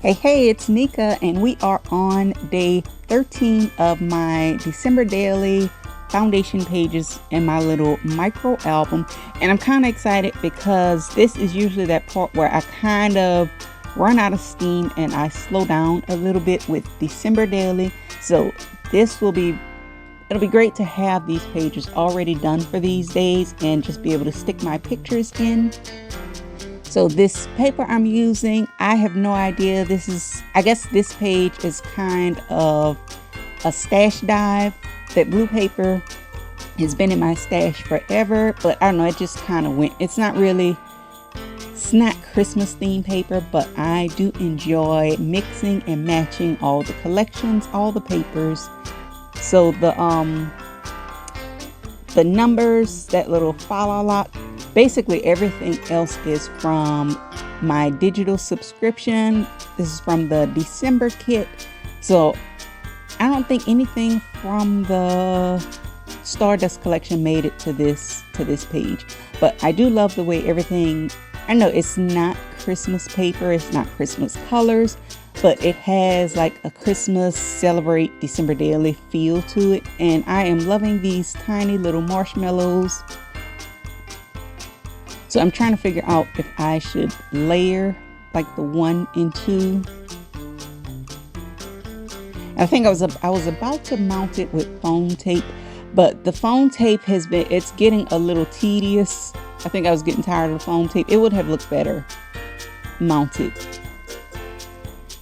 Hey, it's Nika, and we are on day 13 of my December daily foundation pages in my little micro album. And I'm kind of excited because this is usually that part where I kind of run out of steam and I slow down a little bit with December daily. So it'll be great to have these pages already done for these days and just be able to stick my pictures in. So this paper I'm using, I have no idea. I guess this page is kind of a stash dive. That blue paper has been in my stash forever, but I don't know, it just kind of went. It's not Christmas themed paper, but I do enjoy mixing and matching all the collections, all the papers. So the numbers, that little follow lot, basically everything else is from my digital subscription. This is from the December kit. So I don't think anything from the Stardust collection made it to this page. But I do love the way everything, I know it's not Christmas paper, it's not Christmas colors, but it has like a Christmas celebrate December daily feel to it. And I am loving these tiny little marshmallows. So I'm trying to figure out if I should layer like the 1 and 2. I think I was about to mount it with foam tape, but the foam tape it's getting a little tedious. I think I was getting tired of the foam tape. It would have looked better mounted.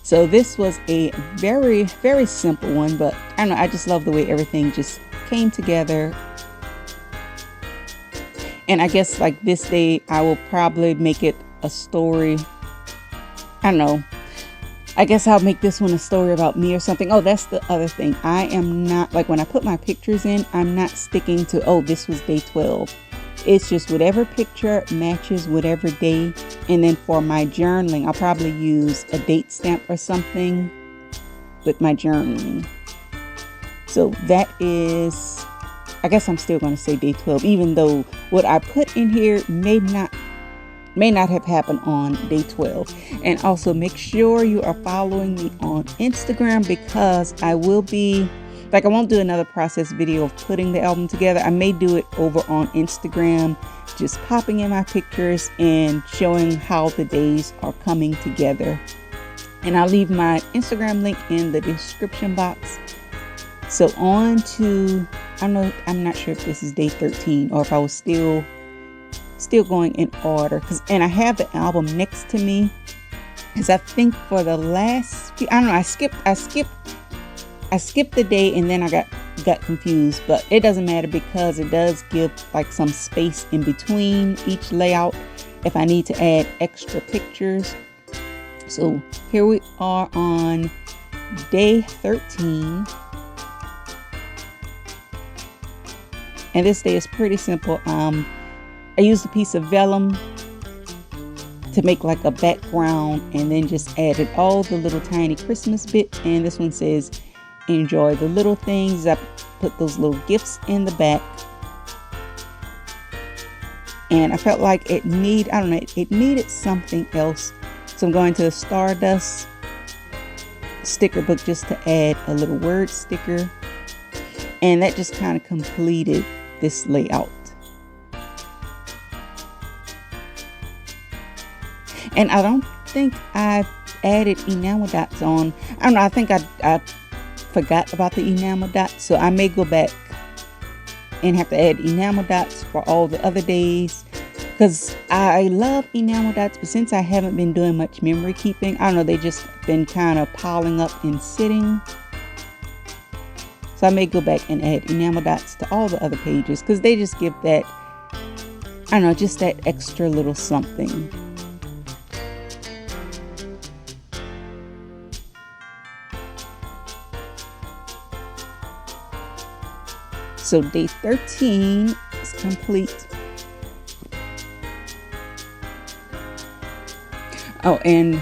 So this was a very, very simple one, but I don't know, I just love the way everything just came together. And I guess like this day, I will probably make it a story. I don't know. I guess I'll make this one a story about me or something. Oh, that's the other thing. I am not, like when I put my pictures in, I'm not sticking to, oh, this was day 12. It's just whatever picture matches whatever day. And then for my journaling, I'll probably use a date stamp or something with my journaling. So that is, I guess I'm still going to say day 12, even though what I put in here may not have happened on day 12. And also make sure you are following me on Instagram, because I will be, like, I won't do another process video of putting the album together. I may do it over on Instagram, just popping in my pictures and showing how the days are coming together. And I'll leave my Instagram link in the description box. So on to, I'm not sure if this is day 13 or if I was still going in order, and I have the album next to me, because I think for the last few, I don't know, I skipped the day and then I got confused, but it doesn't matter because it does give like some space in between each layout if I need to add extra pictures. So here we are on day 13. And this day is pretty simple. I used a piece of vellum to make like a background, and then just added all the little tiny Christmas bits. And this one says, enjoy the little things. I put those little gifts in the back. And I felt like it needed something else. So I'm going to the Stardust sticker book just to add a little word sticker. And that just kind of completed this layout. And I don't think I've added enamel dots on. I don't know, I think I forgot about the enamel dots. So I may go back and have to add enamel dots for all the other days, because I love enamel dots, but since I haven't been doing much memory keeping, I don't know, they just been kind of piling up and sitting. So I may go back and add enamel dots to all the other pages, because they just give that, I don't know, just that extra little something. So day 13 is complete. Oh, and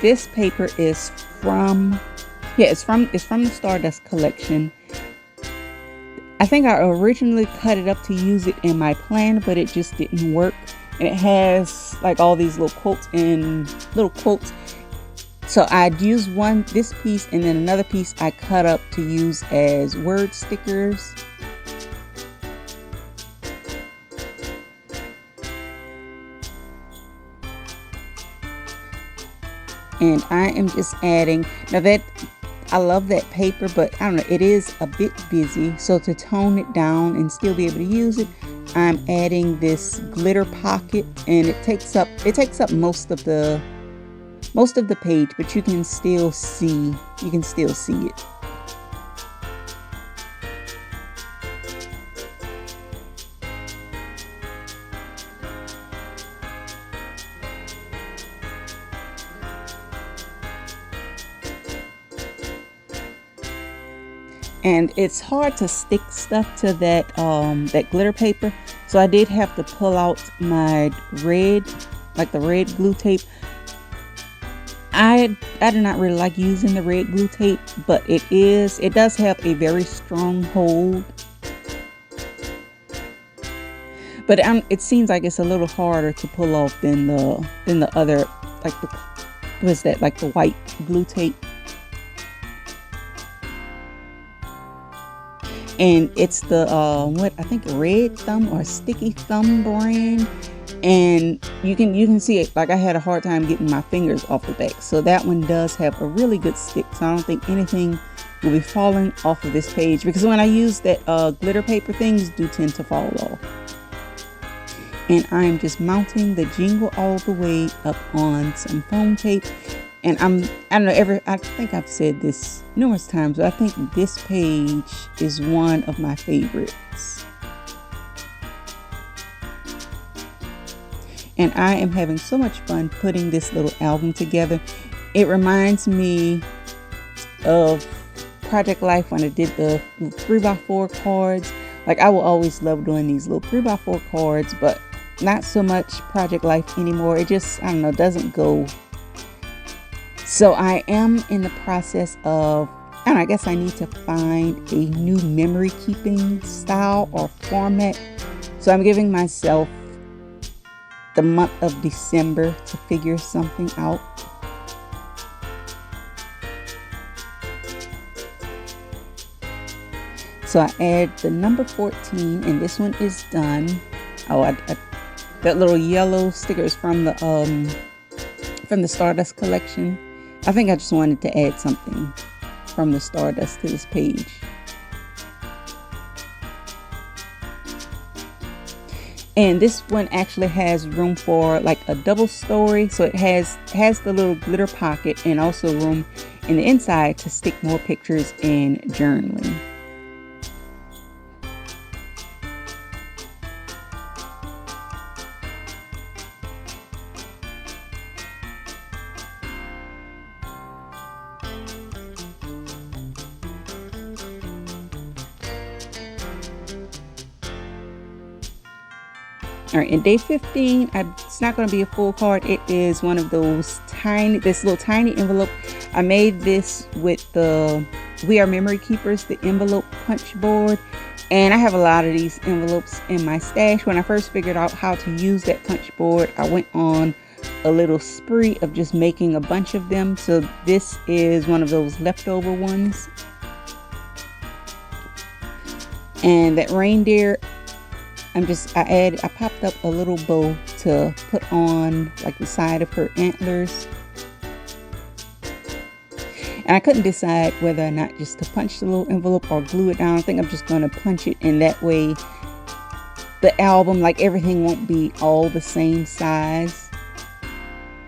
this paper is from the Stardust collection. I think I originally cut it up to use it in my plan, but it just didn't work. And it has like all these little quotes So I'd use this piece, and then another piece I cut up to use as word stickers. And I am just adding, now that I love that paper, but I don't know, it is a bit busy. So to tone it down and still be able to use it, I'm adding this glitter pocket, and it takes up most of the page, but you can still see it. And it's hard to stick stuff to that glitter paper, so I did have to pull out my red, like the red glue tape. I do not really like using the red glue tape, but it does have a very strong hold. But it seems like it's a little harder to pull off than the other, like like the white glue tape. And it's the what I think Red Thumb or Sticky Thumb brand, and you can see it. Like, I had a hard time getting my fingers off the back, so that one does have a really good stick. So I don't think anything will be falling off of this page, because when I use that glitter paper, things do tend to fall off. And I'm just mounting the jingle all the way up on some foam tape. And I don't know, I think I've said this numerous times, but I think this page is one of my favorites. And I am having so much fun putting this little album together. It reminds me of Project Life when I did the 3x4 cards. Like, I will always love doing these little 3x4 cards, but not so much Project Life anymore. It just, I don't know, doesn't go. So I am in the process of, and I guess I need to find a new memory keeping style or format. So I'm giving myself the month of December to figure something out. So I add the number 14, and this one is done. Oh, that little yellow sticker is from the Stardust collection. I think I just wanted to add something from the Stardust to this page. And this one actually has room for like a double story, so it has the little glitter pocket, and also room in the inside to stick more pictures and journaling. All right, in day 15, it's not going to be a full card. It is one of those this little tiny envelope. I made this with the We Are Memory Keepers, the envelope punch board. And I have a lot of these envelopes in my stash. When I first figured out how to use that punch board, I went on a little spree of just making a bunch of them. So this is one of those leftover ones. And that reindeer, I popped up a little bow to put on like the side of her antlers. And I couldn't decide whether or not just to punch the little envelope or glue it down. I think I'm just going to punch it, and that way the album, like everything, won't be all the same size.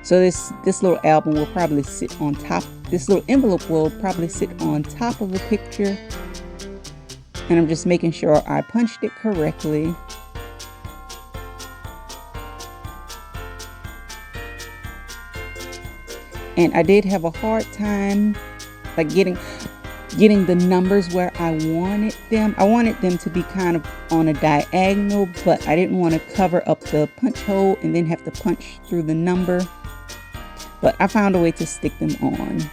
So this little album will probably sit on top. This little envelope will probably sit on top of the picture. And I'm just making sure I punched it correctly. And I did have a hard time like getting the numbers where I wanted them. I wanted them to be kind of on a diagonal, but I didn't want to cover up the punch hole and then have to punch through the number. But I found a way to stick them on.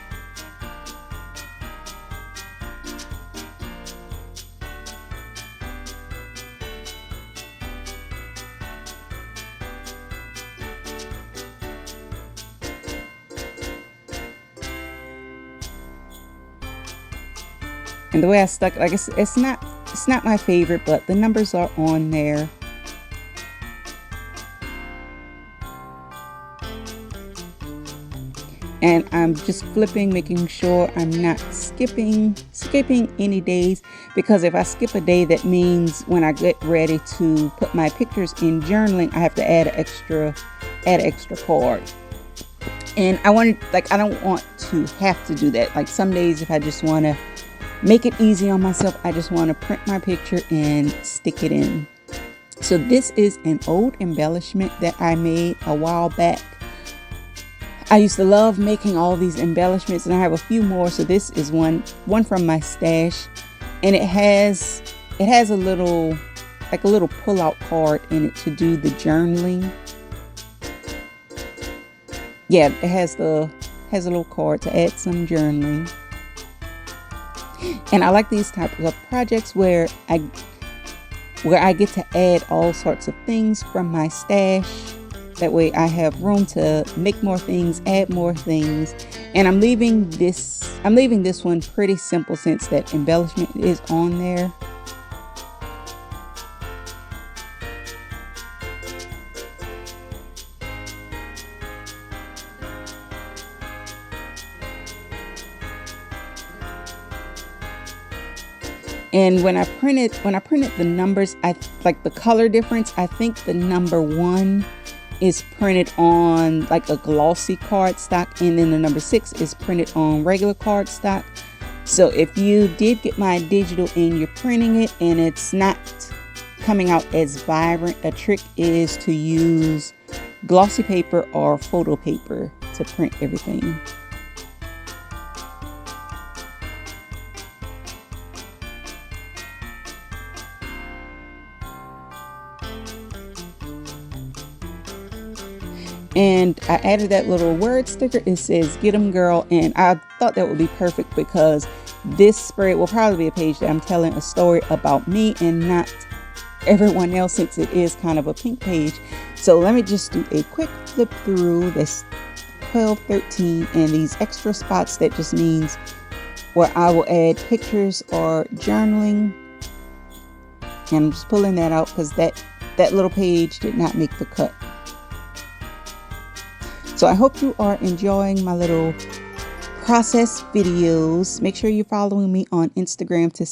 And the way I stuck it, like it's not my favorite, but the numbers are on there. And I'm just flipping, making sure I'm not skipping any days, because if I skip a day, that means when I get ready to put my pictures in journaling, I have to add extra card. And I don't want to have to do that. Like some days, if I just want to make it easy on myself, I just want to print my picture and stick it in. So this is an old embellishment that I made a while back. I used to love making all these embellishments, and I have a few more. So this is one from my stash, and it has a little pull-out card in it to do the journaling. Yeah, it has a little card to add some journaling. And I like these types of projects where I get to add all sorts of things from my stash. That way I have room to make more things, add more things. And I'm leaving this one pretty simple since that embellishment is on there. And when I printed the numbers, I like the color difference. I think the number 1 is printed on like a glossy cardstock, and then the number 6 is printed on regular cardstock. So if you did get my digital and you're printing it and it's not coming out as vibrant, a trick is to use glossy paper or photo paper to print everything. And I added that little word sticker. It says "Get 'em girl," and I thought that would be perfect because this spread will probably be a page that I'm telling a story about me and not everyone else, since it is kind of a pink page. So let me just do a quick flip through this 12, 13, and these extra spots. That just means where I will add pictures or journaling. And I'm just pulling that out because that little page did not make the cut. So I hope you are enjoying my little process videos. Make sure you're following me on Instagram to